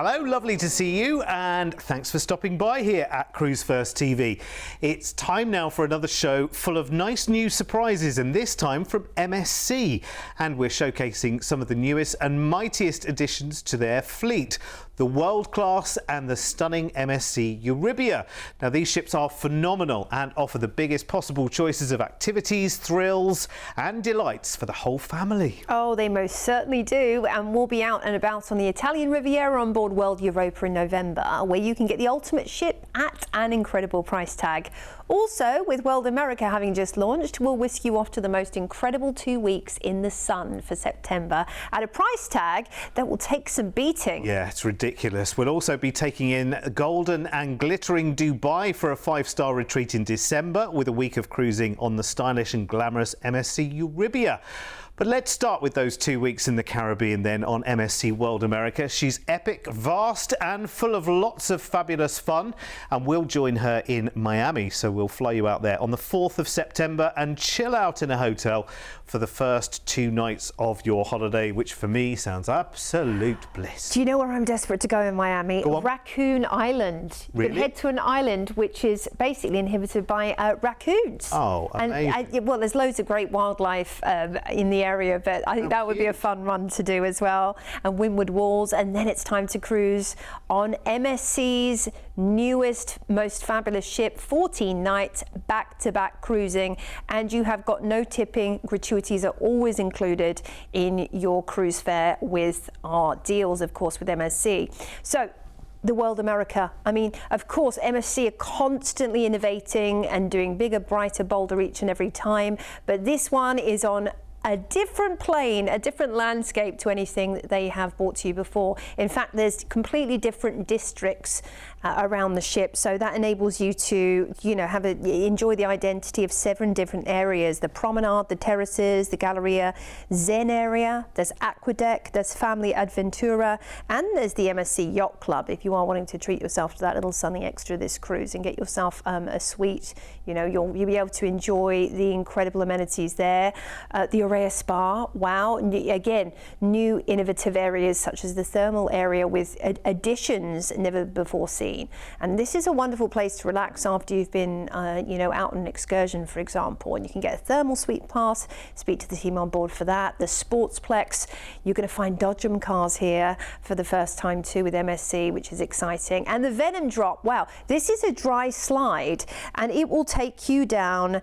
Hello, lovely to see you, and thanks for stopping by here at Cruise1st TV. It's time now for another show full of nice new surprises, and this time from MSC. And we're showcasing some of the newest and mightiest additions to their fleet, the world-class and the stunning MSC Eurabia. Now, these ships are phenomenal and offer the biggest possible choices of activities, thrills and delights for the whole family. Oh, they most certainly do, and we'll be out and about on the Italian Riviera on board World Europa in November, where you can get the ultimate ship at an incredible price tag. Also, with World America having just launched, we'll whisk you off to the most incredible 2 weeks in the sun for September at a price tag that will take some beating. Yeah, it's ridiculous. We'll also be taking in golden and glittering Dubai for a 5-star retreat in December, with a week of cruising on the stylish and glamorous MSC Eurabia. But let's start with those 2 weeks in the Caribbean then on MSC World America. She's epic, vast and full of lots of fabulous fun, and we'll join her in Miami. So we'll fly you out there on the 4th of September and chill out in a hotel for the first 2 nights of your holiday, which for me sounds absolute bliss. Do you know where I'm desperate to go in Miami? Raccoon Island. Really? You can head to an island which is basically inhabited by raccoons. Oh, amazing. And well, there's loads of great wildlife in the area, but I think that would be a fun run to do as well. And Windward Walls, and then it's time to cruise on MSC's newest, most fabulous ship, 14 nights back-to-back cruising, and you have got no tipping. Gratuities are always included in your cruise fare with our deals, of course, with MSC. So the World America, I mean, of course, MSC are constantly innovating and doing bigger, brighter, bolder each and every time, but this one is on a different plane, a different landscape to anything that they have brought to you before. In fact, there's completely different districts around the ship, so that enables you to, enjoy the identity of 7 different areas: the promenade, the terraces, the Galleria, Zen area, there's Aquadeck, there's Family Adventura, and there's the MSC Yacht Club if you are wanting to treat yourself to that little something extra this cruise and get yourself a suite. You'll be able to enjoy the incredible amenities there. The Aurea Spa, wow, again, new innovative areas such as the thermal area with additions never before seen. And this is a wonderful place to relax after you've been, out on an excursion, for example. And you can get a thermal suite pass, speak to the team on board for that. The Sportsplex, you're going to find Dodgem cars here for the first time too with MSC, which is exciting. And the Venom Drop, wow, this is a dry slide, and it will take you down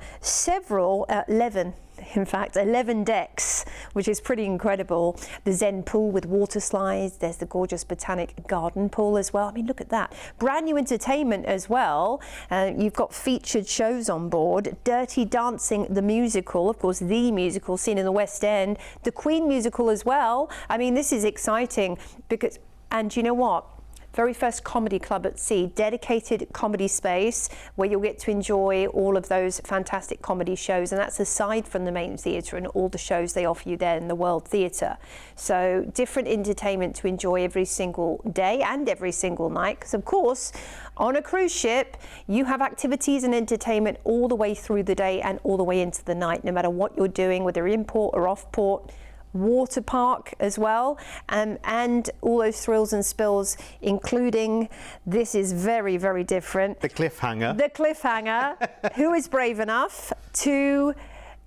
11 decks, which is pretty incredible. The Zen pool with water slides. There's the gorgeous botanic garden pool as well. I mean, look at that. Brand new entertainment as well. You've got featured shows on board. Dirty Dancing, the musical, of course, the musical seen in the West End. The Queen musical as well. I mean, this is exciting because, and you know what? Very first comedy club at sea, dedicated comedy space where you'll get to enjoy all of those fantastic comedy shows, and that's aside from the main theatre and all the shows they offer you there in the World Theatre. So different entertainment to enjoy every single day and every single night, because of course on a cruise ship you have activities and entertainment all the way through the day and all the way into the night, no matter what you're doing, whether in port or off port. Water park as well, and all those thrills and spills, including, this is very, very different, the cliffhanger. Who is brave enough to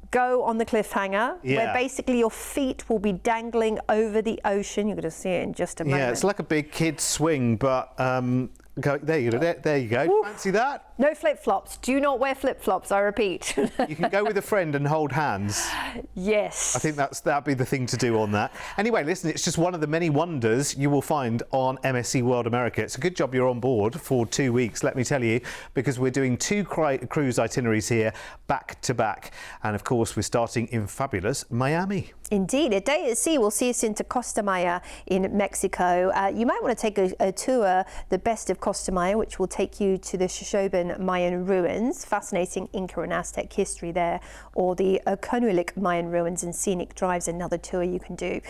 go on the cliffhanger, where basically your feet will be dangling over the ocean? You're going to see it in just a moment. Yeah, it's like a big kid's swing, but there you go. Ooh. Fancy that? No flip-flops. Do not wear flip-flops, I repeat. You can go with a friend and hold hands. Yes. I think that'd be the thing to do on that. Anyway, listen, it's just one of the many wonders you will find on MSC World America. It's a good job you're on board for 2 weeks, let me tell you, because we're doing 2 cruise itineraries here back to back. And of course, we're starting in fabulous Miami. Indeed. A day at sea will see us into Costa Maya in Mexico. You might want to take a tour, the best of Costa Maya, which will take you to the Shoshoban Mayan ruins, fascinating Inca and Aztec history there, or the Conuilik Mayan ruins and scenic drives, another tour you can do.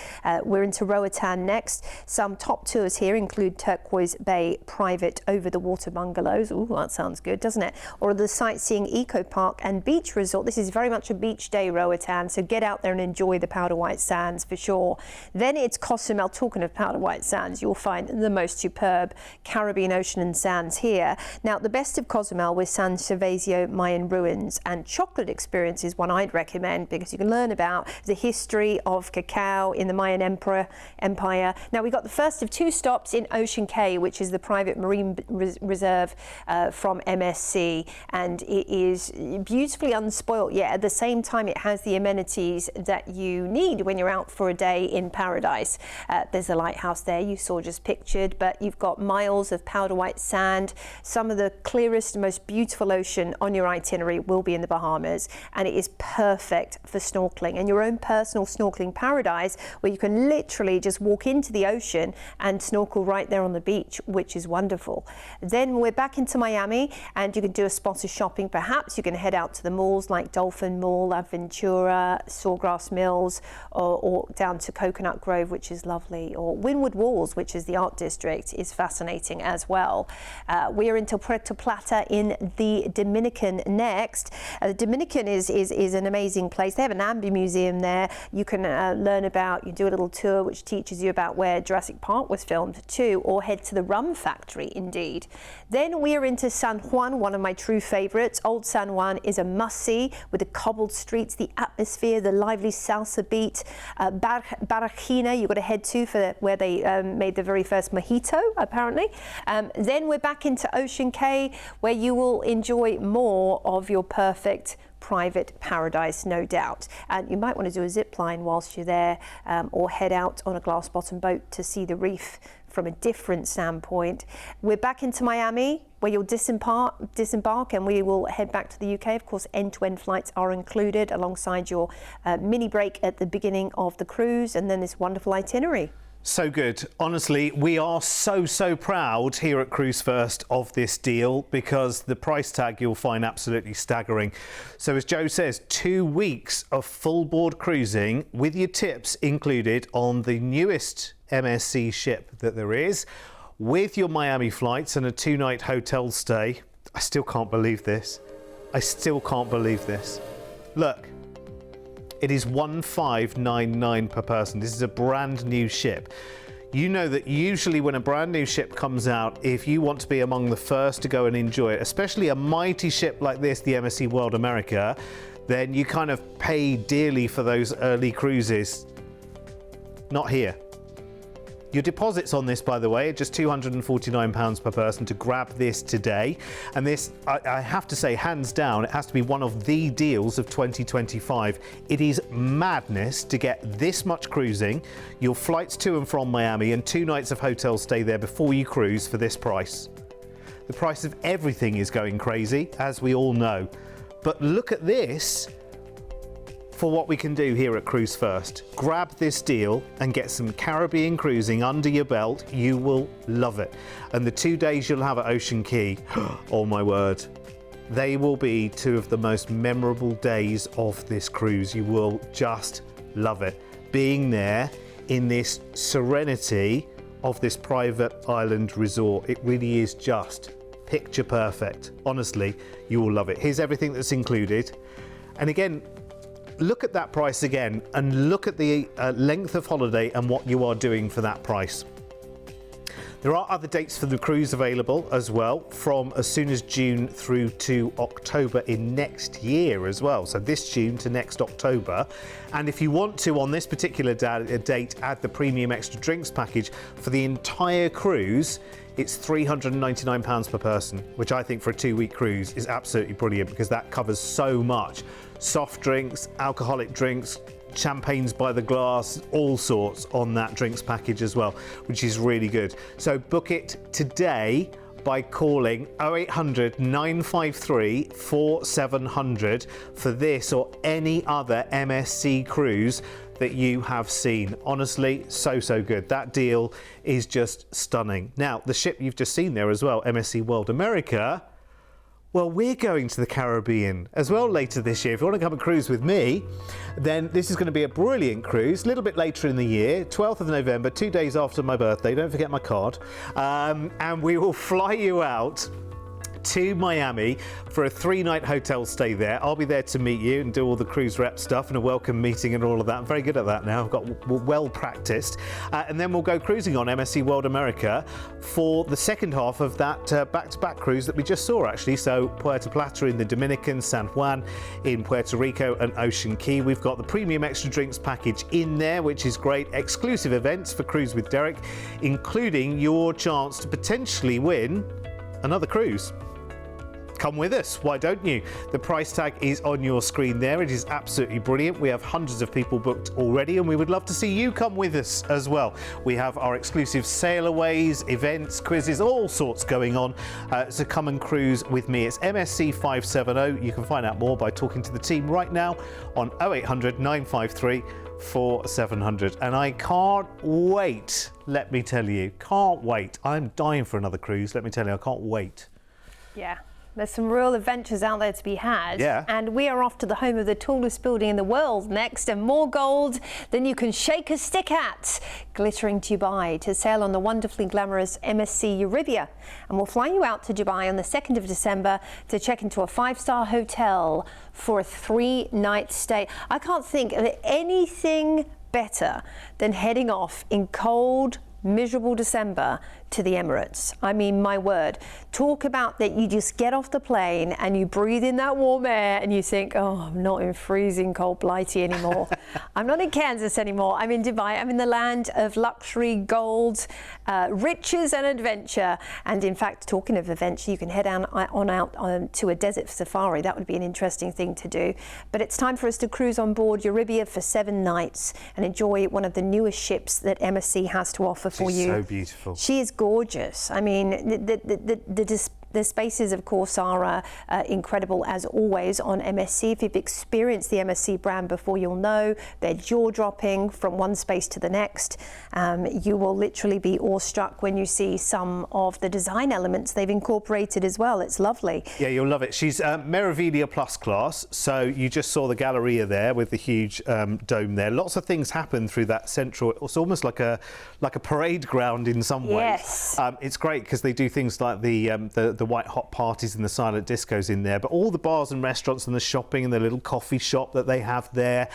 We're into Roatan next. Some top tours here include Turquoise Bay private over-the-water bungalows. Ooh, that sounds good, doesn't it? Or the sightseeing eco park and beach resort. This is very much a beach day, Roatan, so get out there and enjoy the Powder White Sands for sure. Then it's Cozumel. Talking of Powder White Sands, you'll find the most superb Caribbean ocean and sands here. Now, the best of Cozumel with San Gervasio Mayan ruins and chocolate experience is one I'd recommend, because you can learn about the history of cacao in the Mayan Empire. Now, we've got the first of 2 stops in Ocean Cay, which is the private marine reserve from MSC, and it is beautifully unspoilt, yet at the same time it has the amenities that you need when you're out for a day in paradise. There's a lighthouse there you saw just pictured, but you've got miles of powder white sand. Some of the clearest, most beautiful ocean on your itinerary will be in the Bahamas, and it is perfect for snorkeling, and your own personal snorkeling paradise where you can literally just walk into the ocean and snorkel right there on the beach, which is wonderful. Then we're back into Miami, and you can do a spot of shopping. Perhaps you can head out to the malls like Dolphin Mall, Aventura, Sawgrass Mills, or down to Coconut Grove, which is lovely, or Wynwood Walls, which is the art district, is fascinating as well. We are into Puerto Plata in the Dominican next. The Dominican is an amazing place. They have an Ambi museum there. You can learn about, you do a little tour which teaches you about where Jurassic Park was filmed too, or head to the rum factory indeed. Then we are into San Juan, one of my true favorites. Old San Juan is a must-see with the cobbled streets, the atmosphere, the lively salsa beat. Barajina, you've got to head to for where they made the very first mojito, apparently. Then we're back into Ocean Cay, where you will enjoy more of your perfect private paradise, no doubt. And you might want to do a zip line whilst you're there, or head out on a glass bottom boat to see the reef from a different standpoint. We're back into Miami, where you'll disembark, and we will head back to the UK. Of course, end-to-end flights are included alongside your mini break at the beginning of the cruise, and then this wonderful itinerary. So good. Honestly, we are so proud here at Cruise1st of this deal, because the price tag you'll find absolutely staggering. So as Joe says, 2 weeks of full board cruising with your tips included on the newest MSC ship that there is, with your Miami flights and a 2-night hotel stay. I still can't believe this. I still can't believe this. Look. It is $1,599 per person. This is a brand new ship. You know that usually when a brand new ship comes out, if you want to be among the first to go and enjoy it, especially a mighty ship like this, the MSC World America, then you kind of pay dearly for those early cruises. Not here. Your deposits on this, by the way, are just £249 per person to grab this today. And this, I have to say, hands down, it has to be one of the deals of 2025. It is madness to get this much cruising, your flights to and from Miami, and 2 nights of hotel stay there before you cruise for this price. The price of everything is going crazy, as we all know. But look at this. For what we can do here at Cruise1st. Grab this deal and get some Caribbean cruising under your belt. You will love it. And the 2 days you'll have at Ocean Cay, oh my word, they will be 2 of the most memorable days of this cruise. You will just love it. Being there in this serenity of this private island resort, it really is just picture perfect. Honestly, you will love it. Here's everything that's included. And again, look at that price again, and look at the length of holiday and what you are doing for that price. There are other dates for the cruise available as well, from as soon as June through to October in next year as well. So this June to next October. And if you want to, on this particular date, add the premium extra drinks package for the entire cruise, it's £399 per person, which I think for a 2-week cruise is absolutely brilliant, because that covers so much. Soft drinks, alcoholic drinks, champagnes by the glass, all sorts on that drinks package as well, which is really good. So book it today by calling 0800 953 4700 for this or any other MSC cruise that you have seen. Honestly, so good. That deal is just stunning. Now, the ship you've just seen there as well, MSC World America, well, we're going to the Caribbean as well later this year. If you want to come and cruise with me, then this is going to be a brilliant cruise. A little bit later in the year, 12th of November, 2 days after my birthday. Don't forget my card. And we will fly you out to Miami for a 3-night hotel stay there. I'll be there to meet you and do all the cruise rep stuff and a welcome meeting and all of that. I'm very good at that now. I've got well practiced. And then we'll go cruising on MSC World America for the second half of that back-to-back cruise that we just saw, actually. So Puerto Plata in the Dominican, San Juan in Puerto Rico and Ocean Key. We've got the premium extra drinks package in there, which is great. Exclusive events for Cruise with Derek, including your chance to potentially win another cruise. Come with us, why don't you? The price tag is on your screen there. It is absolutely brilliant. We have hundreds of people booked already, and we would love to see you come with us as well. We have our exclusive sail-aways, events, quizzes, all sorts going on. So come and cruise with me. It's MSC 570. You can find out more by talking to the team right now on 0800 953 4700. And I can't wait, let me tell you. Can't wait. I'm dying for another cruise, let me tell you. I can't wait. Yeah. There's some real adventures out there to be had. Yeah. And we are off to the home of the tallest building in the world next, and more gold than you can shake a stick at. Glittering Dubai to sail on the wonderfully glamorous MSC Eurabia. And we'll fly you out to Dubai on the 2nd of December to check into a 5-star hotel for a 3-night stay. I can't think of anything better than heading off in cold, miserable December to the Emirates. I mean, my word, talk about that. You just get off the plane and you breathe in that warm air and you think, oh, I'm not in freezing cold Blighty anymore. I'm not in Kansas anymore. I'm in Dubai. I'm in the land of luxury, gold, riches and adventure. And in fact, talking of adventure, you can head out to a desert safari. That would be an interesting thing to do. But it's time for us to cruise on board Eurabia for 7 nights and enjoy one of the newest ships that MSC has to offer for you. She's so beautiful. She is gorgeous. I mean, the spaces, of course, are incredible as always on MSC. If you've experienced the MSC brand before, you'll know they're jaw-dropping from one space to the next. You will literally be awestruck when you see some of the design elements they've incorporated as well. It's lovely. Yeah, you'll love it. She's Meraviglia Plus class, so you just saw the Galleria there with the huge dome there. Lots of things happen through that central. It's almost like a parade ground in some ways. Yes. It's great because they do things like the white hot parties and the silent discos in there, but all the bars and restaurants and the shopping and the little coffee shop that they have there,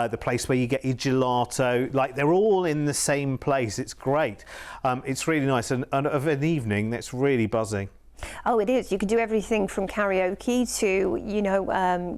the place where you get your gelato, like they're all in the same place. It's great. It's really nice, and of an evening that's really buzzing. Oh, it is. You can do everything from karaoke to, you know,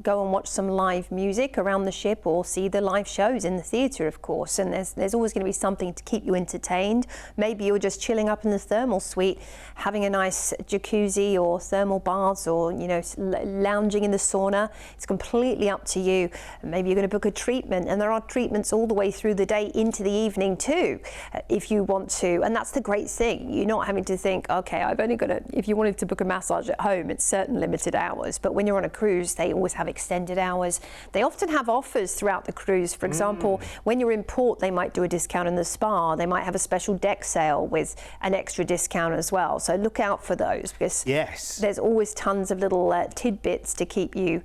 go and watch some live music around the ship or see the live shows in the theatre, of course. And there's always going to be something to keep you entertained. Maybe you're just chilling up in the thermal suite, having a nice jacuzzi or thermal baths, or, you know, lounging in the sauna. It's completely up to you. Maybe you're going to book a treatment, and there are treatments all the way through the day into the evening too, if you want to. And that's the great thing. You're not having to think, okay, I've only got to, if you wanted to book a massage at home, it's certain limited hours, but when you're on a cruise, they always have extended hours. They often have offers throughout the cruise. For example, when you're in port, they might do a discount in the spa. They might have a special deck sale with an extra discount as well. So look out for those, because there's always tons of little tidbits to keep you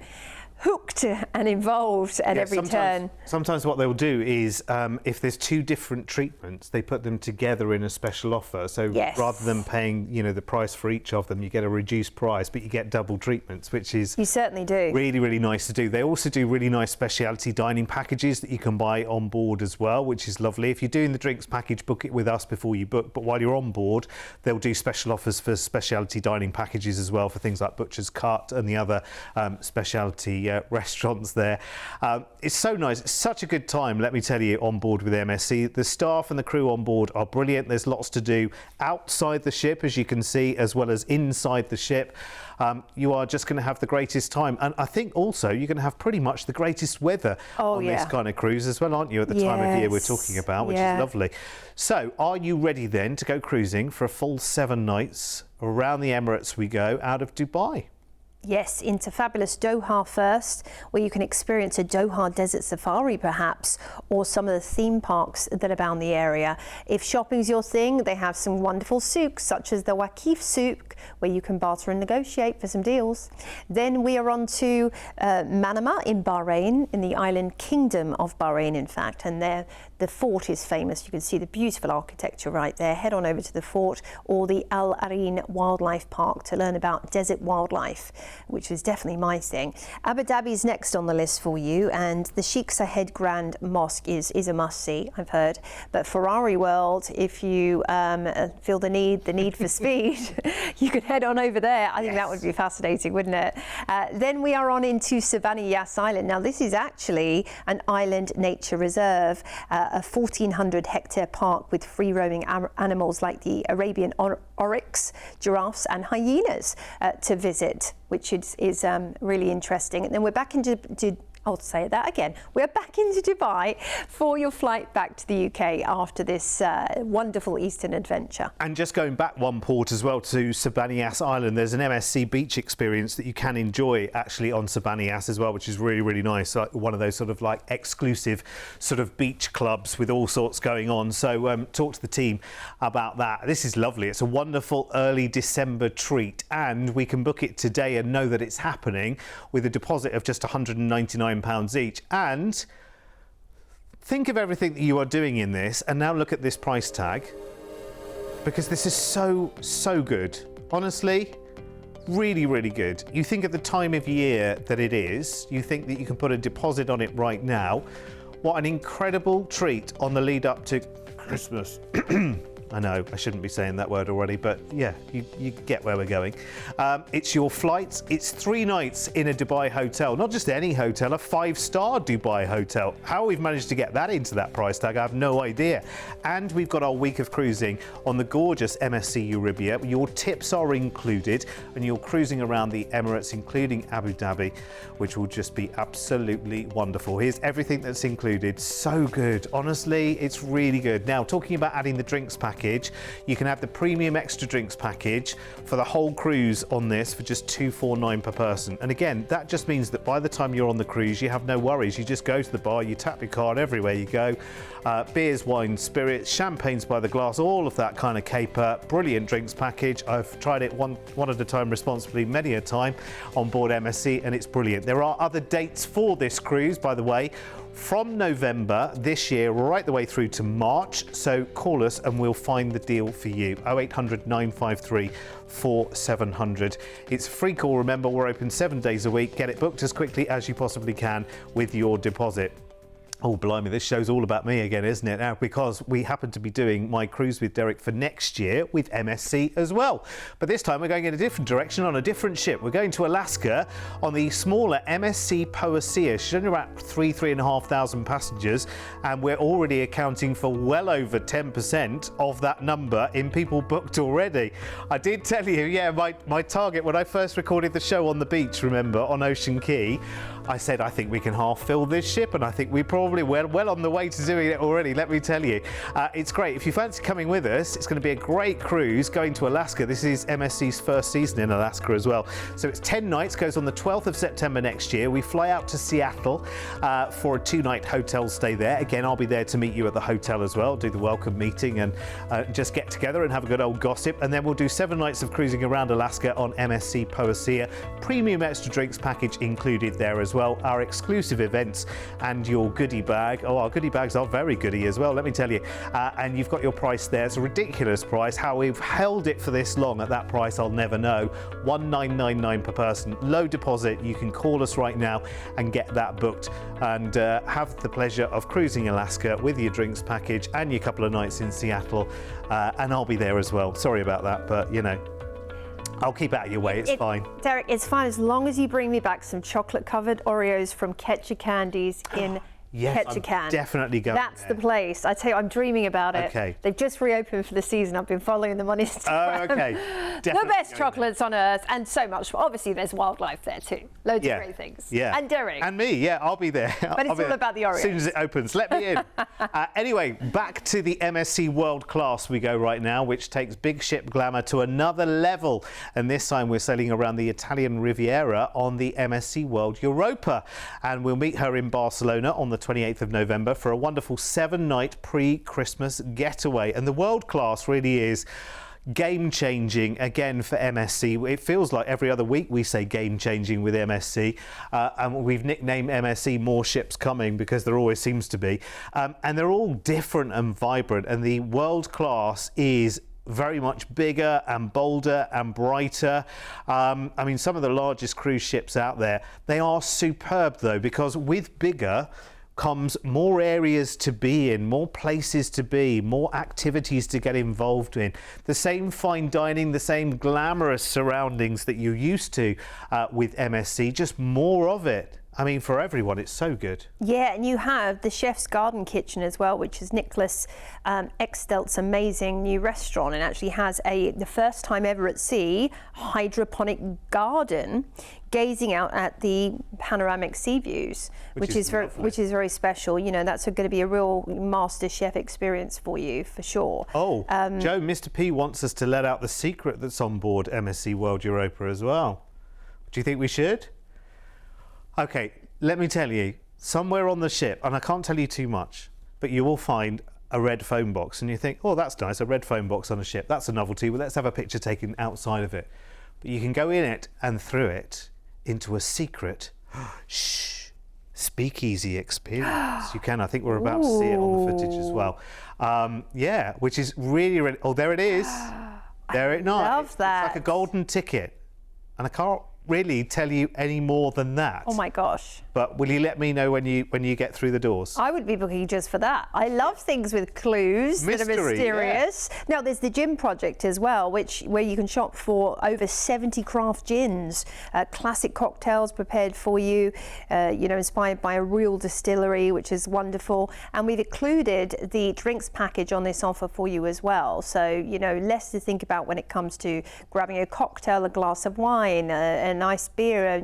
hooked and involved at every turn. Sometimes what they'll do is, if there's 2 different treatments, they put them together in a special offer. So rather than paying, you know, the price for each of them, you get a reduced price, but you get double treatments, which is you certainly do really nice to do. They also do really nice specialty dining packages that you can buy on board as well, which is lovely. If you're doing the drinks package, book it with us before you book. But while you're on board, they'll do special offers for specialty dining packages as well, for things like Butcher's Cut and the other specialty restaurants there. It's so nice. It's such a good time, let me tell you, on board with MSC. The staff and the crew on board are brilliant. There's lots to do outside the ship, as you can see, as well as inside the ship. You are just going to have the greatest time. And I think also you're going to have pretty much the greatest weather on this kind of cruise as well, aren't you, at the time of year we're talking about, which is lovely. So are you ready then to go cruising for a full 7 nights? Around the Emirates we go, out of Dubai. Yes, into fabulous Doha first, where you can experience a Doha desert safari perhaps, or some of the theme parks that abound the area. If shopping's your thing, they have some wonderful souks, such as the Waqif souk, where you can barter and negotiate for some deals. Then we are on to Manama in Bahrain, in the island kingdom of Bahrain, in fact, and there the fort is famous. You can see the beautiful architecture right there. Head on over to the fort or the Al Areen Wildlife Park to learn about desert wildlife, which is definitely my thing. Abu Dhabi is next on the list for you, and the Sheikh Zayed Grand Mosque is a must-see, I've heard. But Ferrari World, if you feel the need for speed, you can head on over there. I think that would be fascinating, wouldn't it? Then we are on into Savannah Yas Island. Now, this is actually an island nature reserve, a 1,400 hectare park with free roaming animals like the Arabian oryx, giraffes and hyenas to visit, which is really interesting. And then we're back into I'll say that again. We're back into Dubai for your flight back to the UK after this wonderful Eastern adventure. And just going back one port as well to Savannah Yas Island, there's an MSC beach experience that you can enjoy actually on Savannah Yas as well, which is really, really nice. Like one of those sort of like exclusive sort of beach clubs with all sorts going on. So talk to the team about that. This is lovely. It's a wonderful early December treat, and we can book it today and know that it's happening with a deposit of just £199 each. And think of everything that you are doing in this, and now look at this price tag, because this is so good. Honestly, really, really good. You think at the time of year that it is, you think that you can put a deposit on it right now. What an incredible treat on the lead up to Christmas. I know, I shouldn't be saying that word already, but yeah, you get where we're going. It's your flights. It's 3 nights in a Dubai hotel, not just any hotel, a 5-star Dubai hotel. How we've managed to get that into that price tag, I have no idea. And we've got our week of cruising on the gorgeous MSC Eurabia. Your tips are included, and you're cruising around the Emirates, including Abu Dhabi, which will just be absolutely wonderful. Here's everything that's included. So good. Honestly, it's really good. Now, talking about adding the drinks package, you can have the premium extra drinks package for the whole cruise on this for just $249 per person. And again, that just means that by the time you're on the cruise, you have no worries. You just go to the bar, you tap your card everywhere you go. Beers, wine, spirits, champagnes by the glass, all of that kind of caper. Brilliant drinks package. I've tried it one at a time responsibly many a time on board MSC, and it's brilliant. There are other dates for this cruise, by the way, from November this year right the way through to March. So call us and we'll find the deal for you. 0800 953 4700. It's a free call. Remember, we're open 7 days a week. Get it booked as quickly as you possibly can with your deposit. Oh, blimey, this show's all about me again, isn't it? Now, because we happen to be doing my cruise with Derek for next year with MSC as well. But this time we're going in a different direction on a different ship. We're going to Alaska on the smaller MSC Poesía. She's only about 3,500 passengers, and we're already accounting for well over 10% of that number in people booked already. I did tell you, yeah, my target when I first recorded the show on the beach, remember, on Ocean Quay, I said I think we can half fill this ship, and I think we probably well on the way to doing it already, let me tell you. It's great. If you fancy coming with us, it's going to be a great cruise going to Alaska. This is MSC's first season in Alaska as well. So it's 10 nights, goes on the 12th of September next year. We fly out to Seattle for a 2-night hotel stay there. Again, I'll be there to meet you at the hotel as well, do the welcome meeting and just get together and have a good old gossip. And then we'll do 7 nights of cruising around Alaska on MSC Poesía. Premium extra drinks package included there as well. Our exclusive events and your goodie bag. Oh, our goodie bags are very goodie as well, let me tell you. And you've got your price there. It's a ridiculous price. How we've held it for this long at that price, I'll never know. $1,999 per person. Low deposit. You can call us right now and get that booked and have the pleasure of cruising Alaska with your drinks package and your couple of nights in Seattle. And I'll be there as well. Sorry about that, but you know, I'll keep out of your way, it's fine. Derek, it's fine as long as you bring me back some chocolate-covered Oreos from Ketcher Candies in Yes, Ketchikan. I'm definitely going That's there. the place. I tell you, I'm dreaming about it. Okay. They've just reopened for the season. I've been following them on Instagram. Oh, okay. The Definitely best going chocolates on earth and so much. Obviously, there's wildlife there too. Loads of great things. Yeah. And Derek. And me, yeah, I'll be there. But it's all about the Oreos. As soon as it opens, let me in. Anyway, back to the MSC World Class we go right now, which takes big ship glamour to another level. And this time we're sailing around the Italian Riviera on the MSC World Europa. And we'll meet her in Barcelona on the 28th of November for a wonderful 7-night pre-Christmas getaway. And the World Class really is game-changing again for MSC. It feels like every other week we say game-changing with MSC, and we've nicknamed MSC More Ships Coming because there always seems to be. And they're all different and vibrant, and the World Class is very much bigger and bolder and brighter. I mean, some of the largest cruise ships out there, they are superb though, because with bigger comes more areas to be in, more places to be, more activities to get involved in. The same fine dining, the same glamorous surroundings that you're used to with MSC, just more of it. I mean, for everyone, it's so good. Yeah, and you have the Chef's Garden Kitchen as well, which is Nicholas Extelt's amazing new restaurant, and actually has the first time ever at sea hydroponic garden, gazing out at the panoramic sea views, which is very special. You know, that's going to be a real master chef experience for you, for sure. Oh, Joe, Mr. P wants us to let out the secret that's on board MSC World Europa as well. Do you think we should? Okay, let me tell you, somewhere on the ship, and I can't tell you too much, but you will find a red phone box, and you think, oh, that's nice, a red phone box on a ship. That's a novelty. Well, let's have a picture taken outside of it. But you can go in it and through it into a secret speakeasy experience. You can. I think we're about to see it on the footage as well. Yeah, which is really, really... Oh, there it is. There it is. Love that. It's like a golden ticket. And I can't really tell you any more than that. Oh my gosh. But will you let me know when you get through the doors? I would be booking just for that. I love things with clues that are mysterious. Yeah. Now there's the gin project as well, where you can shop for over 70 craft gins, classic cocktails prepared for you, inspired by a real distillery, which is wonderful. And we've included the drinks package on this offer for you as well. So, less to think about when it comes to grabbing a cocktail, a glass of wine, a nice beer,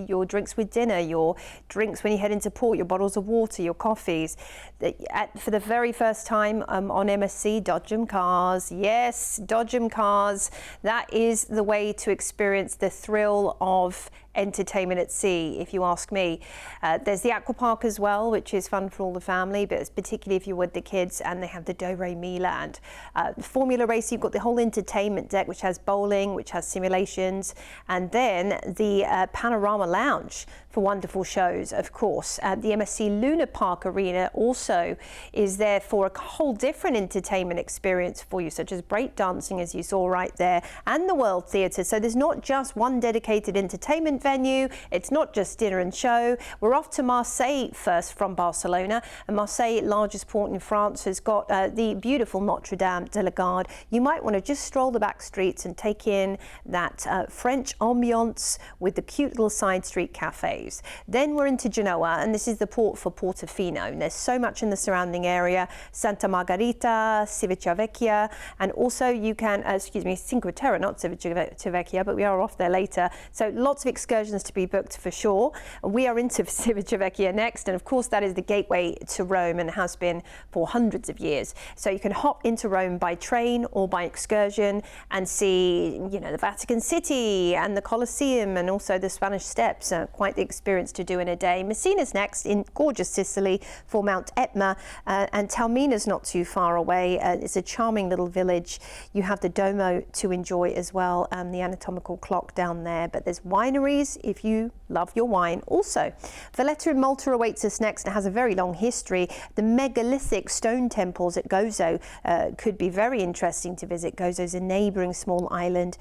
your drinks with dinner, your drinks when you head into port, your bottles of water, your coffees. For the very first time on MSC, Dodgem Cars. Yes, Dodgem Cars. That is the way to experience the thrill of entertainment at sea, if you ask me. There's the aqua park as well, which is fun for all the family, but it's particularly if you're with the kids, and they have the Do Re Mi Land. Formula race, you've got the whole entertainment deck, which has bowling, which has simulations, and then the Panorama Lounge for wonderful shows, of course. The MSC Luna Park Arena also is there for a whole different entertainment experience for you, such as break dancing, as you saw right there, and the World Theatre. So there's not just one dedicated entertainment venue. It's not just dinner and show. We're off to Marseille first from Barcelona, and Marseille, largest port in France, has got the beautiful Notre Dame de la Garde. You might want to just stroll the back streets and take in that French ambiance with the cute little side street cafes. Then we're into Genoa, and this is the port for Portofino. And there's so much in the surrounding area: Santa Margherita, Civitavecchia, and also you can, Cinque Terre, not Civitavecchia, but we are off there later. So lots of excursions to be booked for sure. We are into Civitavecchia next, and of course that is the gateway to Rome and has been for hundreds of years. So you can hop into Rome by train or by excursion and see, the Vatican City and the Colosseum, and also the Spanish Steps. Quite the experience to do in a day. Messina's next, in gorgeous Sicily, for Mount Etna, and Taormina's not too far away. It's a charming little village. You have the Duomo to enjoy as well, the anatomical clock down there. But there's wineries if you love your wine also. Valletta in Malta awaits us next. It has a very long history. The megalithic stone temples at Gozo could be very interesting to visit. Gozo's a neighbouring small island.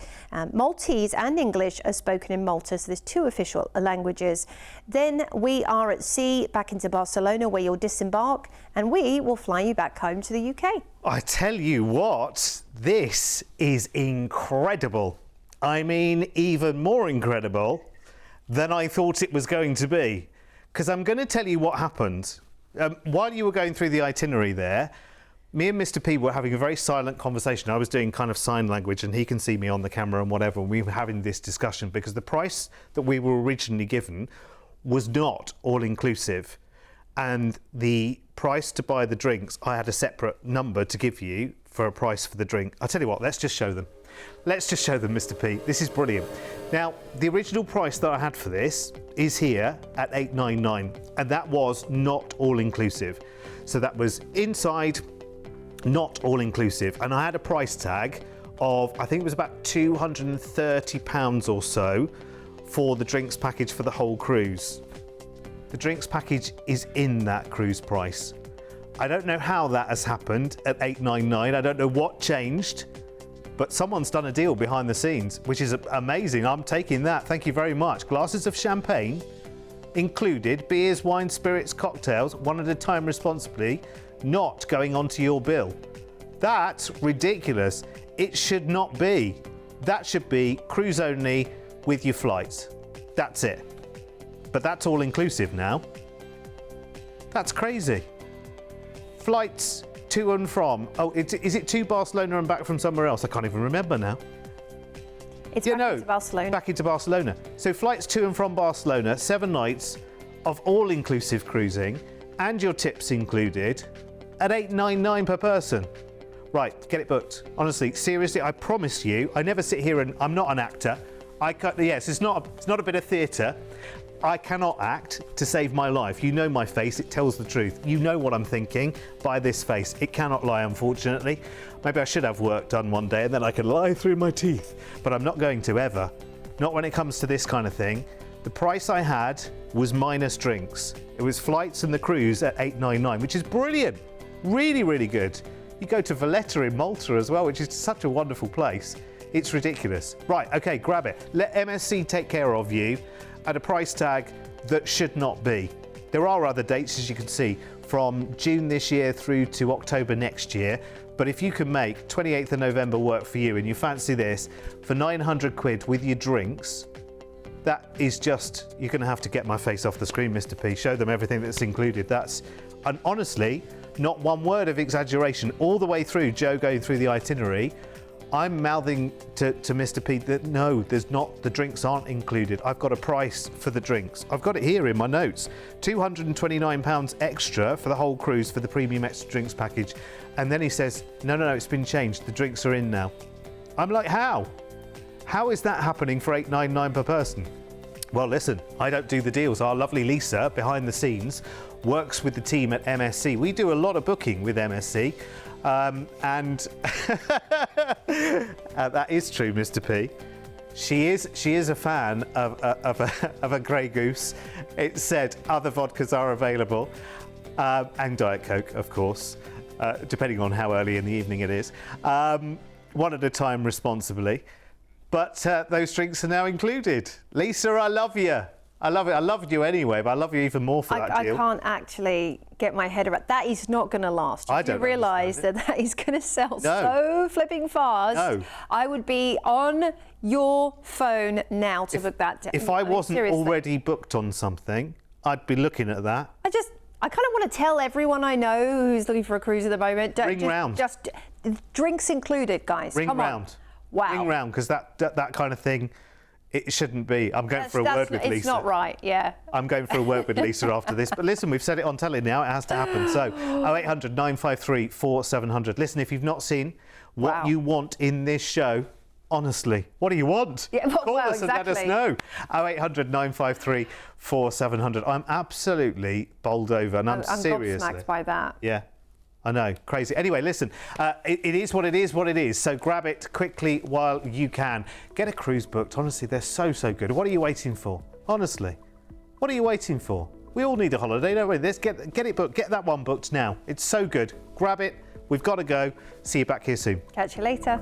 Maltese and English are spoken in Malta, so there's two official languages. Then we are at sea back into Barcelona, where you'll disembark, and we will fly you back home to the UK. I tell you what, this is incredible. I mean, even more incredible than I thought it was going to be. Because I'm going to tell you what happened While you were going through the itinerary there, me and Mr. P were having a very silent conversation. I was doing kind of sign language and he can see me on the camera and whatever. And we were having this discussion because the price that we were originally given was not all-inclusive. And the price to buy the drinks, I had a separate number to give you for a price for the drink. I'll tell you what, let's just show them. Let's just show them, Mr. P. This is brilliant. Now, the original price that I had for this is here at $899, and that was not all-inclusive. So that was inside, not all-inclusive. And I had a price tag of, I think it was about £230 or so for the drinks package for the whole cruise. The drinks package is in that cruise price. I don't know how that has happened at $899. I don't know what changed, but someone's done a deal behind the scenes, which is amazing. I'm taking that. Thank you very much. Glasses of champagne included, beers, wine, spirits, cocktails, one at a time responsibly, not going onto your bill. That's ridiculous. It should not be. That should be cruise only with your flights. That's it. But that's all inclusive now. That's crazy. Flights to and from. Oh, is it to Barcelona and back from somewhere else? I can't even remember now. It's back into Barcelona. Back into Barcelona. So flights to and from Barcelona, 7 nights of all-inclusive cruising and your tips included at $899 per person. Right, get it booked. Honestly, seriously, I promise you, I never sit here and I'm not an actor. Yes, it's not a bit of theatre. I cannot act to save my life. You know my face, it tells the truth. You know what I'm thinking by this face. It cannot lie, unfortunately. Maybe I should have work done one day and then I could lie through my teeth, but I'm not going to ever. Not when it comes to this kind of thing. The price I had was minus drinks. It was flights and the cruise at $899, which is brilliant. Really, really good. You go to Valletta in Malta as well, which is such a wonderful place. It's ridiculous. Right, okay, grab it. Let MSC take care of you at a price tag that should not be. There are other dates, as you can see, from June this year through to October next year. But if you can make 28th of November work for you and you fancy this for 900 quid with your drinks, that is just, you're gonna have to get my face off the screen, Mr. P. Show them everything that's included. That's, and honestly, not one word of exaggeration. All the way through, Joe going through the itinerary, I'm mouthing to Mr. P that no, there's not, the drinks aren't included. I've got a price for the drinks. I've got it here in my notes. £229 extra for the whole cruise for the premium extra drinks package. And then he says, no, it's been changed. The drinks are in now. I'm like, how? How is that happening for $899 per person? Well, listen, I don't do the deals. Our lovely Lisa, behind the scenes, works with the team at MSC. We do a lot of booking with MSC. And that is true, Mr. P. She is a fan of a Grey Goose. It said other vodkas are available, and Diet Coke, of course, depending on how early in the evening it is. One at a time, responsibly. But those drinks are now included. Lisa, I love you. I love it. I loved you anyway, but I love you even more for that deal. I can't actually get my head around that. Is not going to last. I don't realise that is going to sell so flipping fast. No. I would be on your phone now to book that. If I wasn't already booked on something, I'd be looking at that. I kind of want to tell everyone I know who's looking for a cruise at the moment. Ring round. Just drinks included, guys. Ring Come round. On. Wow. Ring round, because that kind of thing, it shouldn't be. I'm going for a word with Lisa. It's not right, yeah. I'm going for a word with Lisa after this. But listen, we've said it on telly now. It has to happen. So 0800 953 4700. Listen, if you've not seen what you want in this show, honestly, what do you want? Yeah, Call us and let us know. 0800 953 4700. I'm absolutely bowled over, and I'm seriously gobsmacked by that. Yeah. I know, crazy. Anyway, listen, it is what it is, so grab it quickly while you can. Get a cruise booked. Honestly, they're so good. What are you waiting for? Honestly, what are you waiting for? We all need a holiday, don't we? Let's get it booked. Get that one booked now. It's so good. Grab it. We've got to go. See you back here soon. Catch you later.